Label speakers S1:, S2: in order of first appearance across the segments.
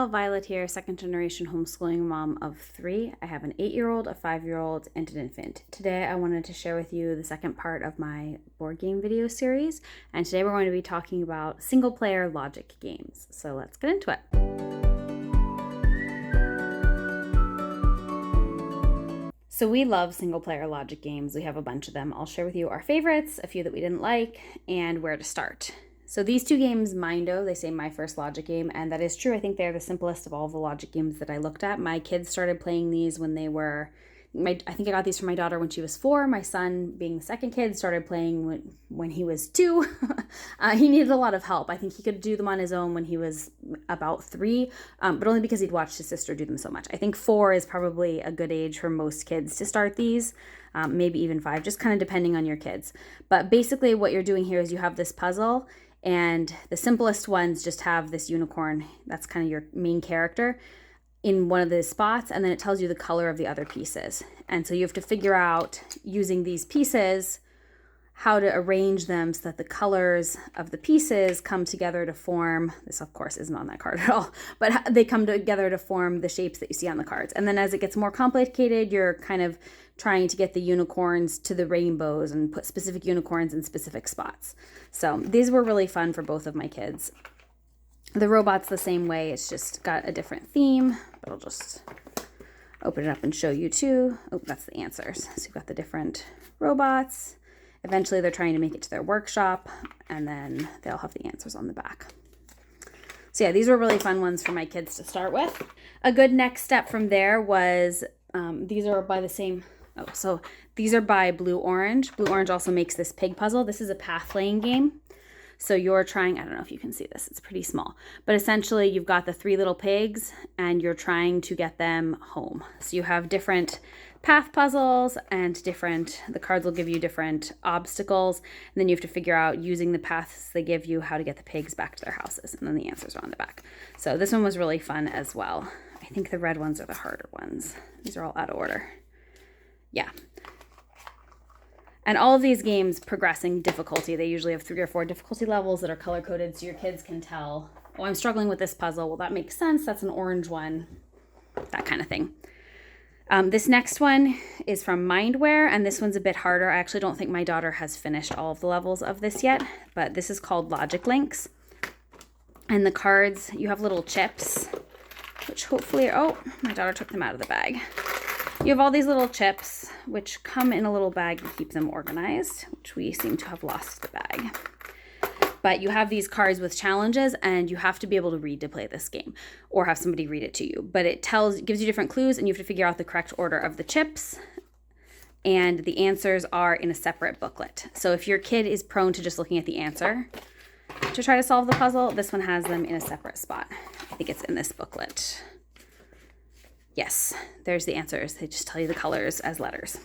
S1: Violet here, second generation homeschooling mom of 3. I have an 8-year-old, a 5-year-old, and an infant. Today I wanted to share with you the second part of my board game video series, and today we're going to be talking about single player logic games. So let's get into it. So we love single player logic games. We have a bunch of them. I'll share with you our favorites, a few that we didn't like, and where to start. So these two games, Mindo, they say my first logic game, and that is true. I think they're the simplest of all the logic games that I looked at. My kids started playing these when they were, I think I got these for my daughter when she was 4. My son, being the second kid, started playing when he was 2. He needed a lot of help. I think he could do them on his own when he was about 3, but only because he'd watched his sister do them so much. I think 4 is probably a good age for most kids to start these. Maybe even 5, just kind of depending on your kids. But basically what you're doing here is you have this puzzle, and the simplest ones just have this unicorn. That's kind of your main character in one of the spots, and then it tells you the color of the other pieces. And so you have to figure out, using these pieces, how to arrange them so that the colors of the pieces come together to form, this of course isn't on that card at all, but they come together to form the shapes that you see on the cards. And then as it gets more complicated, you're kind of trying to get the unicorns to the rainbows and put specific unicorns in specific spots. So these were really fun for both of my kids. The robot's the same way, it's just got a different theme, but I'll just open it up and show you too. Oh, that's the answers. So you've got the different robots. Eventually they're trying to make it to their workshop, and then they'll have the answers on the back. So yeah, these were really fun ones for my kids to start with. A good next step from there was, these are by the same, so these are by Blue Orange. Blue Orange also makes this pig puzzle. This is a path laying game. So you're trying, I don't know if you can see this, it's pretty small, but essentially you've got the 3 little pigs and you're trying to get them home. So you have different path puzzles and the cards will give you different obstacles, and then you have to figure out, using the paths they give you, how to get the pigs back to their houses, and then the answers are on the back. So this one was really fun as well. I think the red ones are the harder ones. These are all out of order. Yeah. And all of these games progressing difficulty. They usually have 3 or 4 difficulty levels that are color-coded so your kids can tell, oh, I'm struggling with this puzzle. Well, that makes sense. That's an orange one. That kind of thing. This next one is from Mindware, and this one's a bit harder. I actually don't think my daughter has finished all of the levels of this yet, but this is called Logic Links. And the cards, you have little chips, which hopefully, oh, my daughter took them out of the bag. You have all these little chips, which come in a little bag to keep them organized, which we seem to have lost the bag. But you have these cards with challenges, and you have to be able to read to play this game, or have somebody read it to you. But it gives you different clues, and you have to figure out the correct order of the chips, and the answers are in a separate booklet. So if your kid is prone to just looking at the answer to try to solve the puzzle, this one has them in a separate spot. I think it's in this booklet. Yes, there's the answers. They just tell you the colors as letters.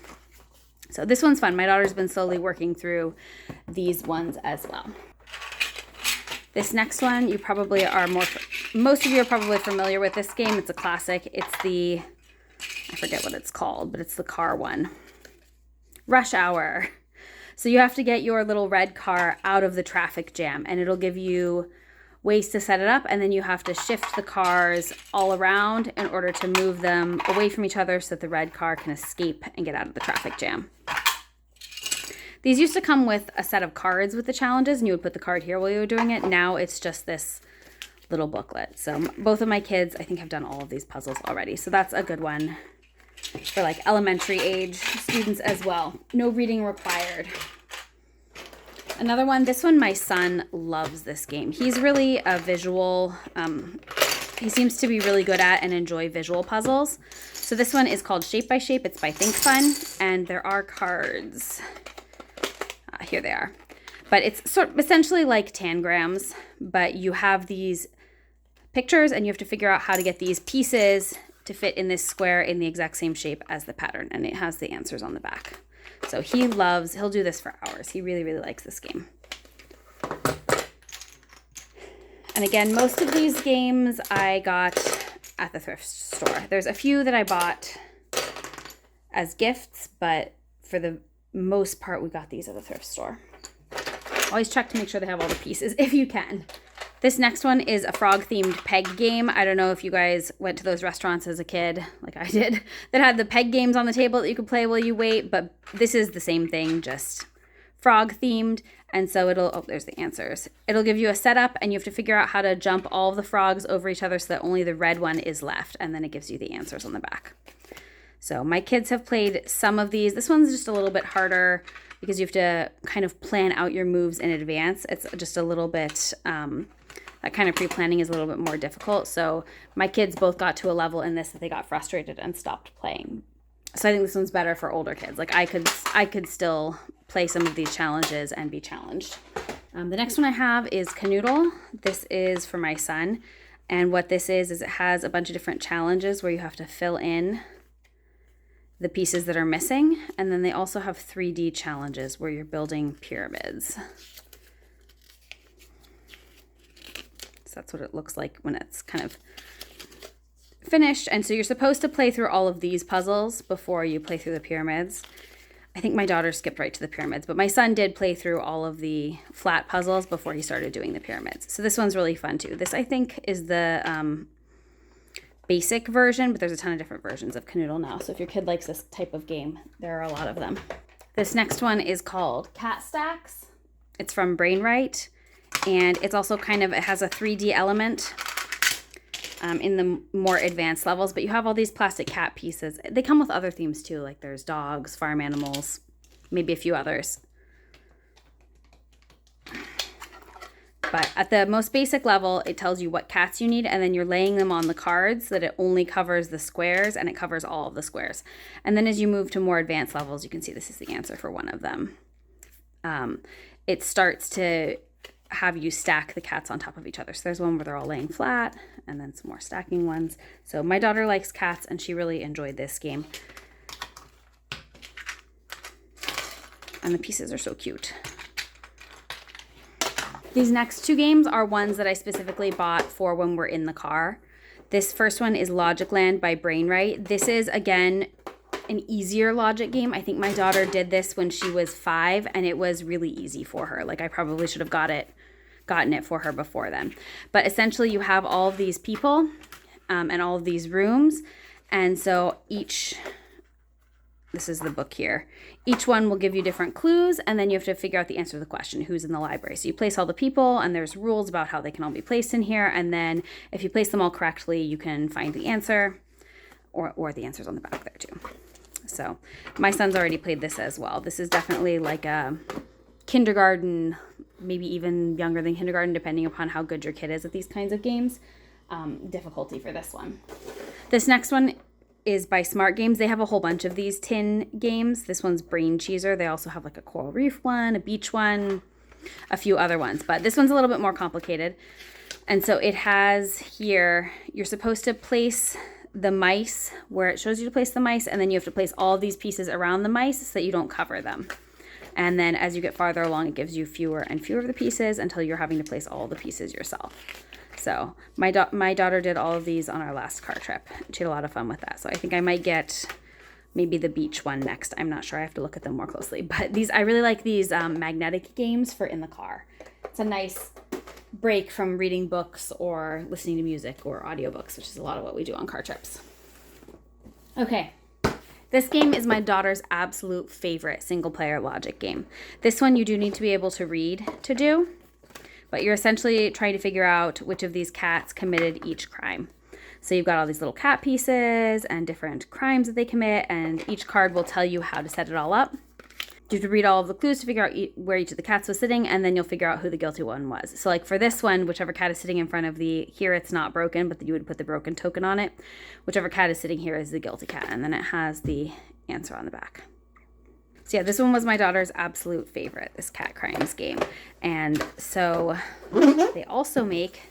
S1: So this one's fun. My daughter's been slowly working through these ones as well. This next one, you probably are most of you are probably familiar with this game. It's a classic. It's I forget what it's called, but it's the car one. Rush Hour. So you have to get your little red car out of the traffic jam, and it'll give you ways to set it up, and then you have to shift the cars all around in order to move them away from each other so that the red car can escape and get out of the traffic jam. These used to come with a set of cards with the challenges, and you would put the card here while you were doing it. Now it's just this little booklet. So both of my kids, I think, have done all of these puzzles already. So that's a good one for like elementary age students as well. No reading required. Another one, this one, my son loves this game. He's really a visual, he seems to be really good at and enjoy visual puzzles. So this one is called Shape by Shape. It's by Think Fun, and there are cards. Here they are. But it's essentially like tangrams, but you have these pictures and you have to figure out how to get these pieces to fit in this square in the exact same shape as the pattern, and it has the answers on the back. So he'll do this for hours. He really, really likes this game. And again, most of these games I got at the thrift store. There's a few that I bought as gifts, but for the most part, we got these at the thrift store. Always check to make sure they have all the pieces if you can. This next one is a frog-themed peg game. I don't know if you guys went to those restaurants as a kid, like I did, that had the peg games on the table that you could play while you wait, but this is the same thing, just frog-themed. And so oh, there's the answers. It'll give you a setup, and you have to figure out how to jump all of the frogs over each other so that only the red one is left, and then it gives you the answers on the back. So my kids have played some of these. This one's just a little bit harder because you have to kind of plan out your moves in advance. It's just a little bit... that kind of pre-planning is a little bit more difficult. So my kids both got to a level in this that they got frustrated and stopped playing. So I think this one's better for older kids. Like I could still play some of these challenges and be challenged. The next one I have is Canoodle. This is for my son. And what this is it has a bunch of different challenges where you have to fill in the pieces that are missing. And then they also have 3D challenges where you're building pyramids. That's what it looks like when it's kind of finished. And so you're supposed to play through all of these puzzles before you play through the pyramids. I think my daughter skipped right to the pyramids, but my son did play through all of the flat puzzles before he started doing the pyramids. So this one's really fun too. This, I think, is the basic version, but there's a ton of different versions of Canoodle now. So if your kid likes this type of game, there are a lot of them. This next one is called Cat Stacks. It's from Brainwright. And it's also it has a 3D element in the more advanced levels, but you have all these plastic cat pieces. They come with other themes too, like there's dogs, farm animals, maybe a few others. But at the most basic level, it tells you what cats you need, and then you're laying them on the cards so that it only covers the squares, and it covers all of the squares. And then as you move to more advanced levels, you can see this is the answer for one of them. It starts to have you stack the cats on top of each other. So there's one where they're all laying flat, and then some more stacking ones. So my daughter likes cats, and she really enjoyed this game. And the pieces are so cute. These next two games are ones that I specifically bought for when we're in the car. This first one is Logic Land by Brainwright. This is, again, an easier logic game. I think my daughter did this when she was 5, and it was really easy for her. Like I probably should have gotten it for her before then. But essentially you have all of these people and all of these rooms. And so this is the book here. Each one will give you different clues, and then you have to figure out the answer to the question, who's in the library. So you place all the people, and there's rules about how they can all be placed in here. And then if you place them all correctly, you can find the answer, or the answer's on the back there too. So my son's already played this as well. This is definitely like a kindergarten, maybe even younger than kindergarten, depending upon how good your kid is at these kinds of games. Difficulty for this one. This next one is by Smart Games. They have a whole bunch of these tin games. This one's Brain Cheeser. They also have like a coral reef one, a beach one, a few other ones, but this one's a little bit more complicated. And so it has here, you're supposed to place the mice where it shows you to place the mice, and then you have to place all these pieces around the mice so that you don't cover them. And then as you get farther along, it gives you fewer and fewer of the pieces until you're having to place all the pieces yourself. So my daughter did all of these on our last car trip. She had a lot of fun with that. So I think I might get maybe the beach one next. I'm not sure. I have to look at them more closely. But I really like these magnetic games for in the car. It's a nice break from reading books or listening to music or audiobooks, which is a lot of what we do on car trips. Okay. This game is my daughter's absolute favorite single-player logic game. This one you do need to be able to read to do, but you're essentially trying to figure out which of these cats committed each crime. So you've got all these little cat pieces and different crimes that they commit, and each card will tell you how to set it all up. You have to read all of the clues to figure out where each of the cats was sitting, and then you'll figure out who the guilty one was. So like for this one, whichever cat is sitting in front of here it's not broken, but you would put the broken token on it. Whichever cat is sitting here is the guilty cat, and then it has the answer on the back. So yeah, this one was my daughter's absolute favorite, this cat crimes game. And so they also make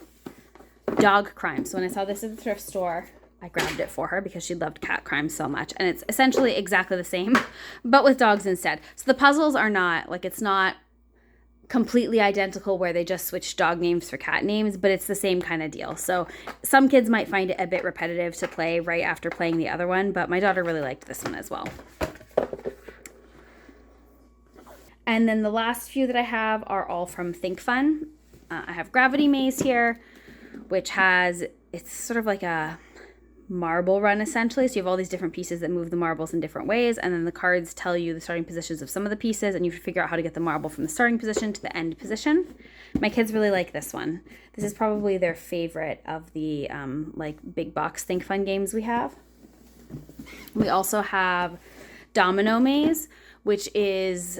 S1: dog crimes. So when I saw this at the thrift store, I grabbed it for her because she loved cat crimes so much. And it's essentially exactly the same, but with dogs instead. So the puzzles are not, like it's not completely identical where they just switch dog names for cat names, but it's the same kind of deal. So some kids might find it a bit repetitive to play right after playing the other one, but my daughter really liked this one as well. And then the last few that I have are all from Think Fun. I have Gravity Maze here, which it's sort of like a marble run essentially. So you have all these different pieces that move the marbles in different ways, and then the cards tell you the starting positions of some of the pieces, and you have to figure out how to get the marble from the starting position to the end position. My kids really like this one. This is probably their favorite of the like big box Think Fun games we have. We also have Domino Maze, which is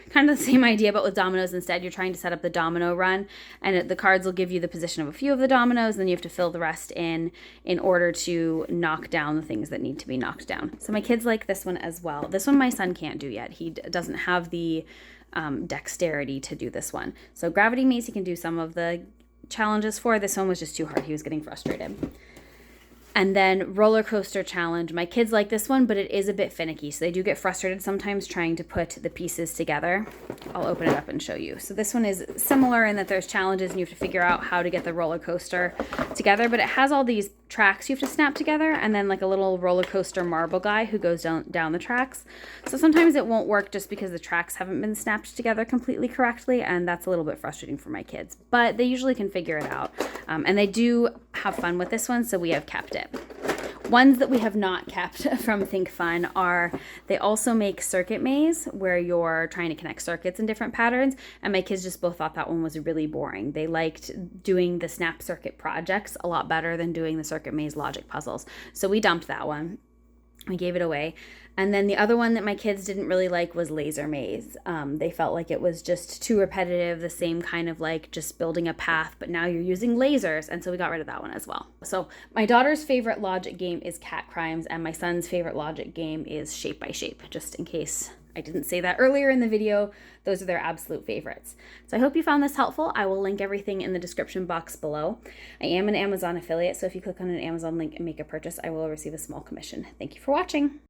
S1: kind of the same idea, but with dominoes instead. You're trying to set up the domino run, and the cards will give you the position of a few of the dominoes, and then you have to fill the rest in order to knock down the things that need to be knocked down. So my kids like this one as well. This one my son can't do yet. He doesn't have the dexterity to do this one. So Gravity Maze he can do some of the challenges for. This one was just too hard. He was getting frustrated. And then Roller Coaster Challenge. My kids like this one, but it is a bit finicky. So they do get frustrated sometimes trying to put the pieces together. I'll open it up and show you. So this one is similar in that there's challenges and you have to figure out how to get the roller coaster together. But it has all these tracks you have to snap together, and then like a little roller coaster marble guy who goes down the tracks. So sometimes it won't work just because the tracks haven't been snapped together completely correctly, and that's a little bit frustrating for my kids. But they usually can figure it out. And they do have fun with this one, so we have kept it. Ones that we have not kept from Think Fun are, they also make Circuit Maze, where you're trying to connect circuits in different patterns, and my kids just both thought that one was really boring. They liked doing the Snap Circuit projects a lot better than doing the Circuit Maze logic puzzles. So we dumped that one. We gave it away. And then the other one that my kids didn't really like was Laser Maze. They felt like it was just too repetitive, the same kind of like just building a path, but now you're using lasers. And so we got rid of that one as well. So my daughter's favorite logic game is Cat Crimes, and my son's favorite logic game is Shape by Shape, just in case I didn't say that earlier in the video. Those are their absolute favorites. So I hope you found this helpful. I will link everything in the description box below. I am an Amazon affiliate, so if you click on an Amazon link and make a purchase, I will receive a small commission. Thank you for watching.